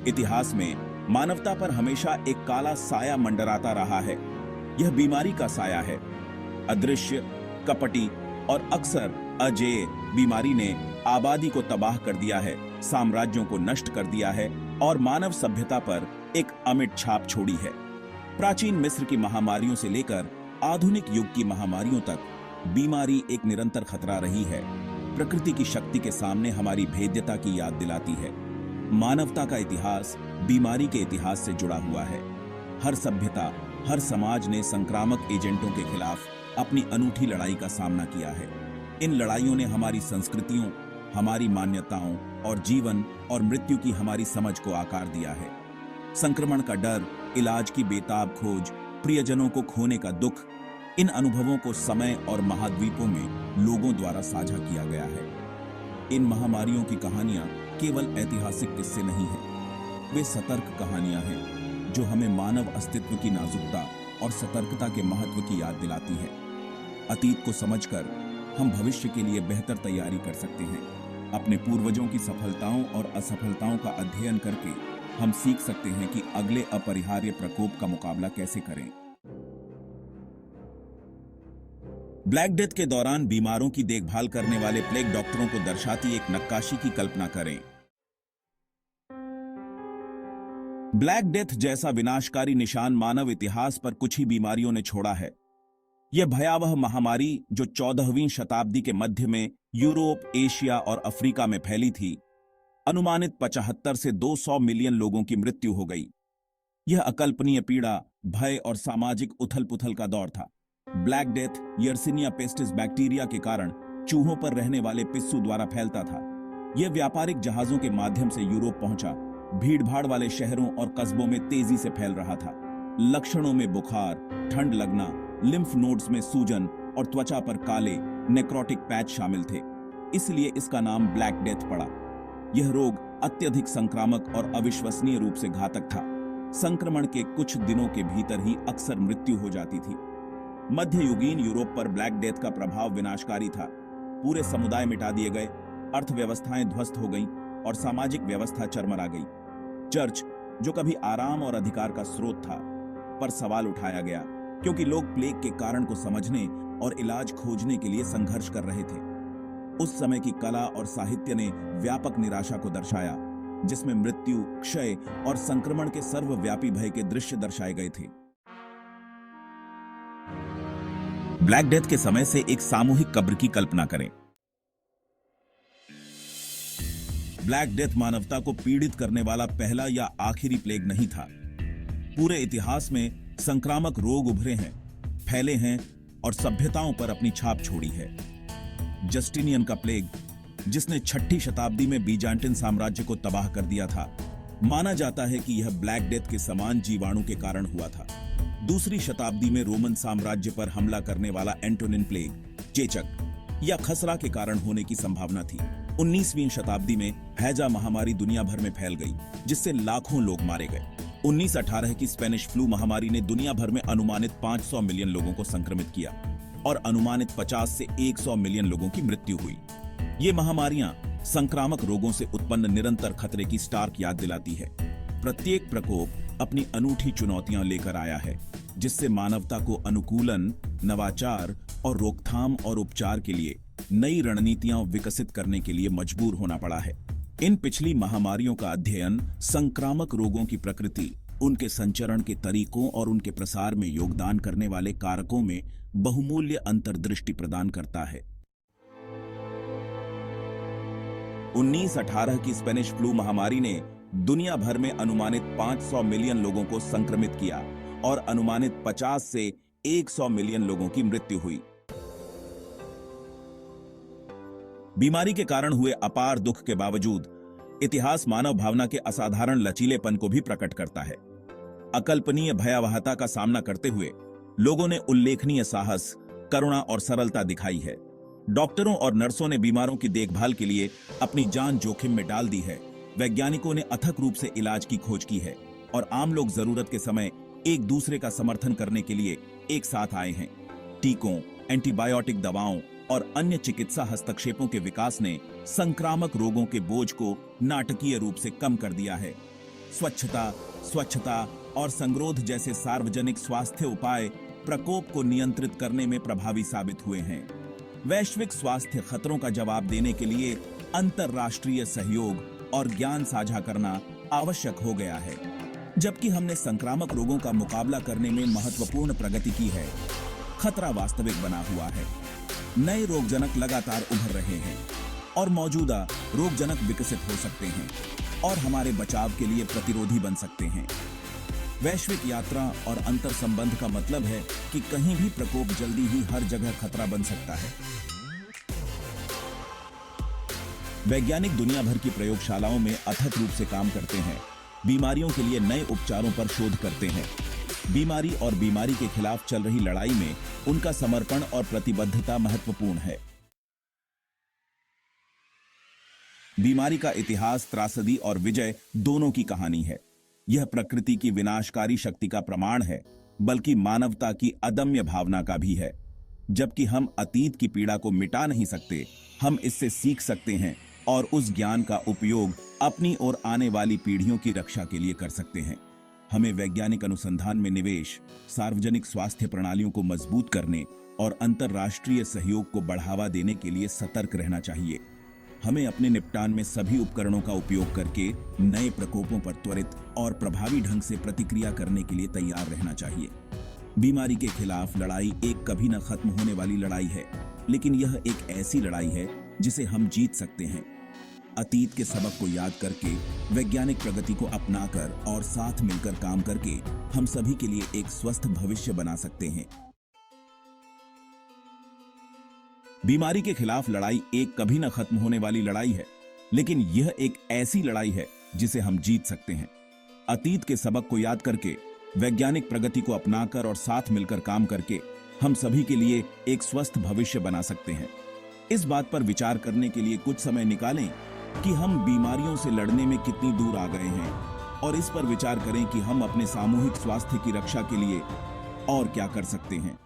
इतिहास में मानवता पर हमेशा एक काला साया मंडराता रहा है। यह बीमारी का साया है। अदृश्य, कपटी और अक्सर अजेय बीमारी ने आबादी को तबाह कर दिया है, साम्राज्यों को नष्ट कर दिया है और मानव सभ्यता पर एक अमिट छाप छोड़ी है। प्राचीन मिस्र की महामारियों से लेकर आधुनिक युग की महामारियों तक बीमारी एक निरंतर खतरा रही है। प्रकृति की शक्ति के सामने हमारी भेद्यता की याद दिलाती है। मानवता का इतिहास बीमारी के इतिहास से जुड़ा हुआ है। हर सभ्यता, हर समाज ने संक्रामक एजेंटों के खिलाफ अपनी अनूठी लड़ाई का सामना किया है। इन लड़ाइयों ने हमारी संस्कृतियों, हमारी मान्यताओं और जीवन और मृत्यु की हमारी समझ को आकार दिया है। संक्रमण का डर, इलाज की बेताब खोज, प्रियजनों को खोने का दुख, इन अनुभवों को समय और महाद्वीपों में लोगों द्वारा साझा किया गया है। इन महामारियों की कहानियां केवल ऐतिहासिक किस्से नहीं हैं, वे सतर्क कहानियां हैं जो हमें मानव अस्तित्व की नाजुकता और सतर्कता के महत्व की याद दिलाती है। अतीत को समझकर हम भविष्य के लिए बेहतर तैयारी कर सकते हैं। अपने पूर्वजों की सफलताओं और असफलताओं का अध्ययन करके हम सीख सकते हैं कि अगले अपरिहार्य प्रकोप का मुकाबला कैसे करें। ब्लैक डेथ के दौरान बीमारों की देखभाल करने वाले प्लेग डॉक्टरों को दर्शाती एक नक्काशी की कल्पना करें। ब्लैक डेथ जैसा विनाशकारी निशान मानव इतिहास पर कुछ ही बीमारियों ने छोड़ा है। यह भयावह महामारी जो 14वीं शताब्दी के मध्य में यूरोप, एशिया और अफ्रीका में फैली थी, अनुमानित 75 से 200 मिलियन लोगों की मृत्यु हो गई। यह अकल्पनीय पीड़ा, भय और सामाजिक उथल-पुथल का दौर था। Black death Yersinia pestis bacteria के कारण चूहों पर रहने वाले पिस्सू द्वारा फैलता था। यह व्यापारिक जहाजों के माध्यम से यूरोप पहुंचा, भीड़भाड़ वाले शहरों और कस्बों में तेजी से फैल रहा था। लक्षणों में बुखार, ठंड लगना, लिम्फ नोड्स में सूजन और त्वचा पर काले नेक्रोटिक पैच शामिल थे। इसलिए इसका नाम ब्लैक डेथ पड़ा। यह रोग अत्यधिक संक्रामक और अविश्वसनीय रूप से घातक था। संक्रमण के कुछ दिनों के भीतर ही अक्सर मृत्यु हो जाती थी। मध्ययुगीन यूरोप पर ब्लैक डेथ का प्रभाव विनाशकारी था। पूरे समुदाय मिटा दिए गए, अर्थव्यवस्थाएं ध्वस्त हो गईं और सामाजिक व्यवस्था चरमरा गई। चर्च, जो कभी आराम और अधिकार का स्रोत था, पर सवाल उठाया गया क्योंकि लोग प्लेग के कारण को समझने और इलाज खोजने के लिए संघर्ष कर रहे थे। उस समय की कला और साहित्य ने व्यापक निराशा को दर्शाया, जिसमें मृत्यु, क्षय और संक्रमण के सर्वव्यापी भय के दृश्य दर्शाए गए थे। ब्लैक डेथ के समय से एक सामूहिक कब्र की कल्पना करें। ब्लैक डेथ मानवता को पीड़ित करने वाला पहला या आखिरी प्लेग नहीं था। पूरे इतिहास में संक्रामक रोग उभरे हैं, फैले हैं और सभ्यताओं पर अपनी छाप छोड़ी है। जस्टिनियन का प्लेग, जिसने 6ठी शताब्दी में बीजांटिन साम्राज्य को तबाह कर दिया था, माना जाता है कि यह ब्लैक डेथ के समान जीवाणु के कारण हुआ था। दूसरी शताब्दी में रोमन साम्राज्य पर हमला करने वाला एंटोनिन प्लेग, चेचक या खसरा के कारण होने की संभावना थी। 19वीं शताब्दी में हैजा महामारी दुनिया भर में फैल गई, जिससे लाखों लोग मारे गए। 1918 की स्पेनिश फ्लू महामारी ने दुनिया भर में अनुमानित 500 मिलियन लोगों को संक्रमित किया और अनुमानित 50 से 100 मिलियन लोगों की मृत्यु हुई। ये महामारियां संक्रामक रोगों से उत्पन्न निरंतर खतरे की स्टार्क याद दिलाती है। प्रत्येक प्रकोप अपनी अनूठी चुनौतियां लेकर आया है, जिससे मानवता को अनुकूलन, नवाचार और रोकथाम और उपचार के लिए नई रणनीतियां विकसित करने के लिए मजबूर होना पड़ा है। इन पिछली महामारियों का अध्ययन संक्रामक रोगों की प्रकृति, उनके संचरण के तरीकों और उनके प्रसार में योगदान करने वाले कारकों में बहुमूल्य अंतर्दृष्टि प्रदान करता है। 1918 की स्पेनिश फ्लू महामारी ने दुनिया भर में अनुमानित 500 मिलियन लोगों को संक्रमित किया और अनुमानित 50 से 100 मिलियन लोगों की मृत्यु हुई। बीमारी के कारण हुए अपार दुख के बावजूद इतिहास मानव भावना के असाधारण लचीलेपन को भी प्रकट करता है। अकल्पनीय भयावहता का सामना करते हुए लोगों ने उल्लेखनीय साहस, करुणा और सरलता दिखाई है। डॉक्टरों और नर्सों ने बीमारों की देखभाल के लिए अपनी जान जोखिम में डाल दी है। वैज्ञानिकों ने अथक रूप से इलाज की खोज की है और आम लोग जरूरत के समय एक दूसरे का समर्थन करने के लिए एक साथ आए हैं। टीकों, एंटीबायोटिक दवाओं और अन्य चिकित्सा हस्तक्षेपों के विकास ने संक्रामक रोगों के बोझ को नाटकीय रूप से कम कर दिया है। स्वच्छता, स्वच्छता और संगरोध जैसे सार्वजनिक स्वास्थ्य उपाय प्रकोप को नियंत्रित करने में प्रभावी साबित हुए हैं। वैश्विक स्वास्थ्य खतरों का जवाब देने के लिए अंतर्राष्ट्रीय सहयोग और ज्ञान साझा करना आवश्यक हो गया है। जबकि हमने संक्रामक रोगों का मुकाबला करने में महत्वपूर्ण प्रगति की है, खतरा वास्तविक बना हुआ है। नए रोगजनक लगातार उभर रहे हैं और मौजूदा रोगजनक विकसित हो सकते हैं और हमारे बचाव के लिए प्रतिरोधी बन सकते हैं। वैश्विक यात्रा और अंतर संबंध का मतलब है कि कहीं भी प्रकोप जल्दी ही हर जगह खतरा बन सकता है। वैज्ञानिक दुनिया भर की प्रयोगशालाओं में अथक रूप से काम करते हैं, बीमारियों के लिए नए उपचारों पर शोध करते हैं। बीमारी और बीमारी के खिलाफ चल रही लड़ाई में उनका समर्पण और प्रतिबद्धता महत्वपूर्ण है। बीमारी का इतिहास त्रासदी और विजय दोनों की कहानी है। यह प्रकृति की विनाशकारी शक्ति का प्रमाण है, बल्कि मानवता की अदम्य भावना का भी है। जबकि हम अतीत की पीड़ा को मिटा नहीं सकते, हम इससे सीख सकते हैं और उस ज्ञान का उपयोग अपनी और आने वाली पीढ़ियों की रक्षा के लिए कर सकते हैं। हमें वैज्ञानिक अनुसंधान में निवेश, सार्वजनिक स्वास्थ्य प्रणालियों को मजबूत करने और अंतर्राष्ट्रीय सहयोग को बढ़ावा देने के लिए सतर्क रहना चाहिए। हमें अपने निपटान में सभी उपकरणों का उपयोग करके नए प्रकोपों पर त्वरित और प्रभावी ढंग से प्रतिक्रिया करने के लिए तैयार रहना चाहिए। बीमारी के खिलाफ लड़ाई एक कभी न खत्म होने वाली लड़ाई है, लेकिन यह एक ऐसी लड़ाई है जिसे हम जीत सकते हैं। अतीत के सबक को याद करके, वैज्ञानिक प्रगति को अपनाकर और साथ मिलकर काम करके हम सभी के लिए एक स्वस्थ भविष्य बना सकते हैं। बीमारी के खिलाफ लड़ाई एक कभी न खत्म होने वाली लड़ाई है, लेकिन यह एक ऐसी लड़ाई है जिसे हम जीत सकते हैं। अतीत के सबक को याद करके, वैज्ञानिक प्रगति को अपनाकर और साथ मिलकर काम करके हम सभी के लिए एक स्वस्थ भविष्य बना सकते हैं। इस बात पर विचार करने के लिए कुछ समय निकालें कि हम बीमारियों से लड़ने में कितनी दूर आ गए हैं और इस पर विचार करें कि हम अपने सामूहिक स्वास्थ्य की रक्षा के लिए और क्या कर सकते हैं।